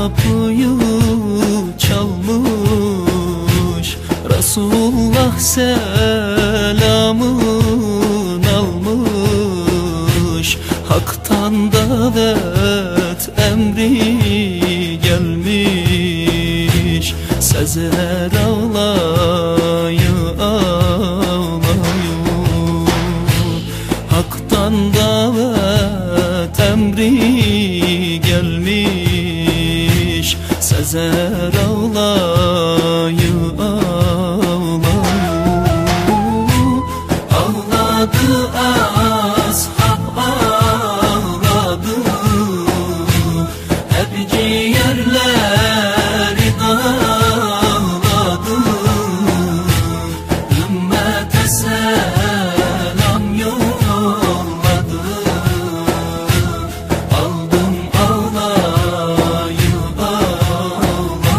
kapıyı çalmış, Resulullah selamın almış. Hak'tan davet emri gelmiş, sezer ağlayı ağlayı. Hak'tan davet emri gelmiş, sezer ağlayı ağlayı. Ağladı ashab ağladı, hep ciğerleri dağladı. Ümmete selam yolladı, aldım ağlayı ağlayı.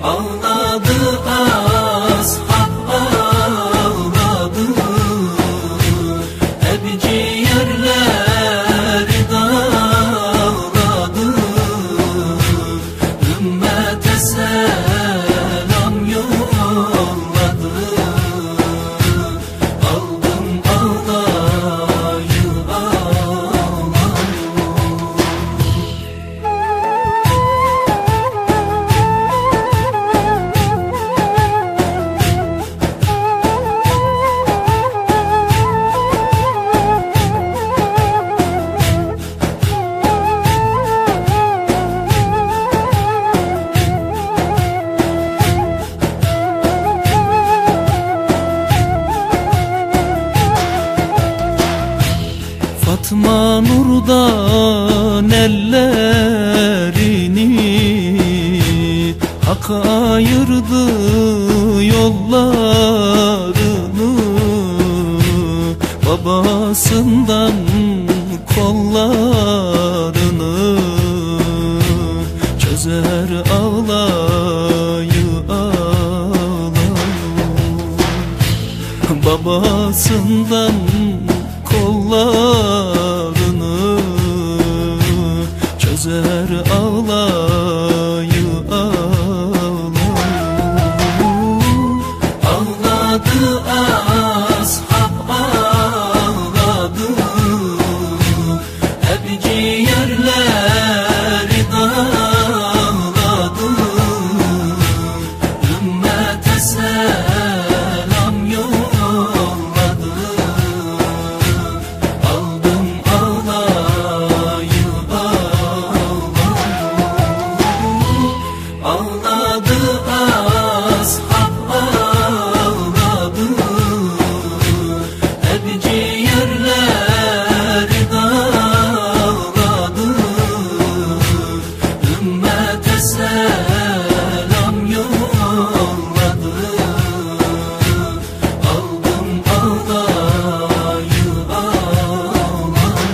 Ağladı ashab ağladı, hep ciğerleri dağladı. Ümmete selam yolladı, aldım ağlayı Fatma nurdan ellerini Hak ayırdı yollarını. Babasından kollarını çözer ağlayı ağlayı. Babasından kollarını çözer ağlayı ağlayı. Ağladı ashab ağladı, hep ciğerleri dağladı. Ümmete selam yolladı, aldım ağlayı ağlayı. Ağladı ashab ağladı, hep ciğerleri dağladı. Ümmete selam yolladı, aldım ağlayı ağlayı.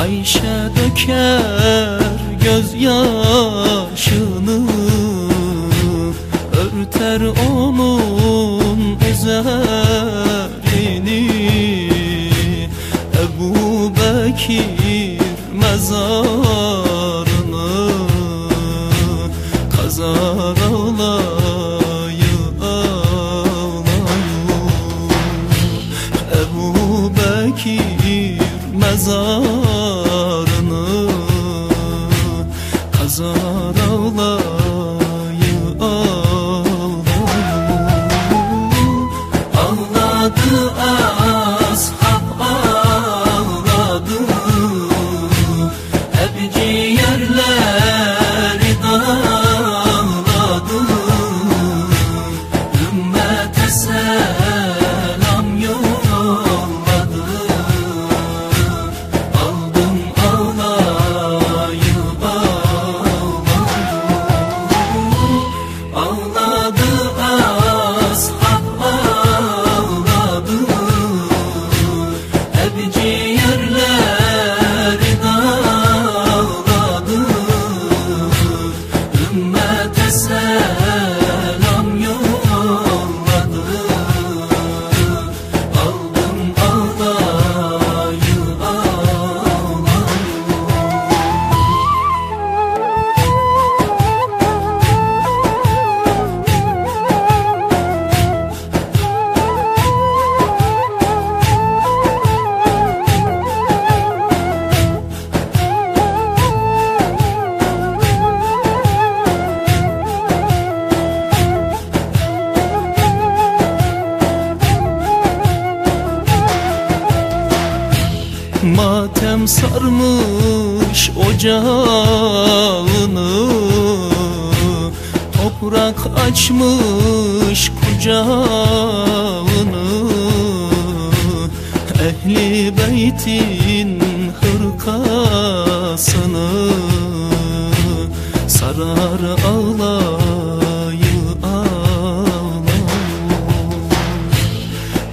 Ayşe döker gözyaşını, örter onun üzerini. Ebu Bekir mezarını kazar ağlayı ağlayı. Ebu Bekir mezarını kazar ağlayı ağlayı. Ağladı ashab ağladı, hep ciğerleri dağladı. Ümmete selam yolladı, aldım ağlayı ağlayı. sarmış ocağını, toprak açmış kucağını. Ehli beytin hırkasını sarar ağlayı ağlayı.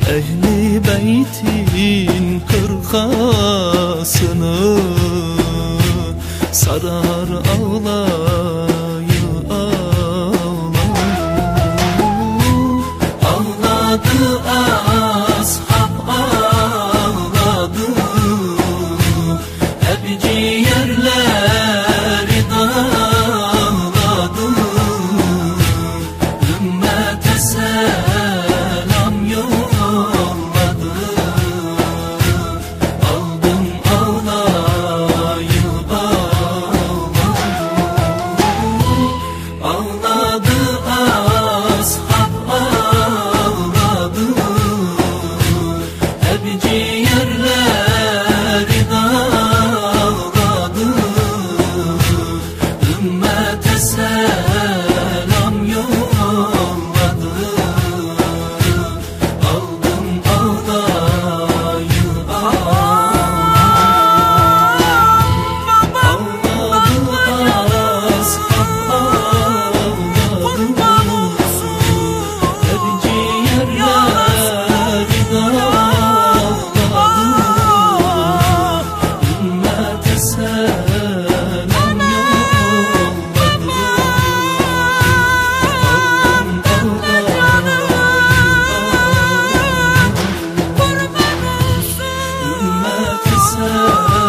Ehli beytin hırkasını sarar ağlayı ağlayı. Ağladı ashab ağladı, hep ciğerleri dağladı. Ümmete selam yolladı, aldım ağlayı ağlayı. Ağladı ashab ağladı, hep ciğerleri dağladı. Ümmete selam yolladı, aldım ağlayı ağlayı. Ağladı ashab ağladı, hep ciğerleri dağladı. Ümmete selam yolladı, aldım ağlayı. Ümmete selam